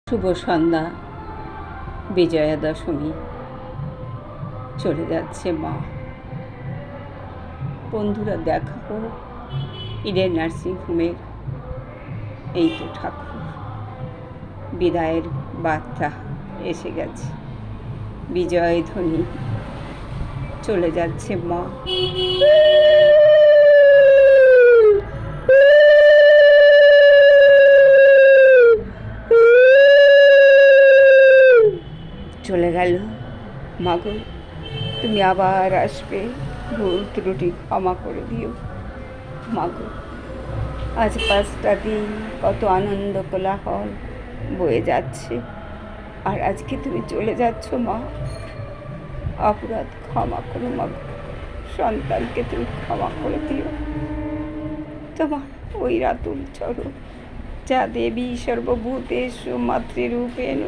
শুভ সন্ধ্যা, বিজয়া দশমী। চলে যাচ্ছে মা। বন্ধুরা দেখাবো ইডেন নার্সিংহোমের এই তো ঠাকুর বিদায়ের বার্তা এসে গেছে। বিজয় ধ্বনি, চলে যাচ্ছে মা। চলে গেল। মাগো, তুমি আবার আসবে, ভুল ত্রুটি ক্ষমা করে দিও। মাগো, আজ 5টা দিন কত আনন্দ কোলাহল বয়ে যাচ্ছে, আর আজকে তুমি চলে যাচ্ছ মা। অপরাধ ক্ষমা করো মাগো, সন্তানকে তুমি ক্ষমা করে দিও। তোমার ওই রাতুল চরণ, যা দেবী সর্বভূতেষু মাতৃরূপেণ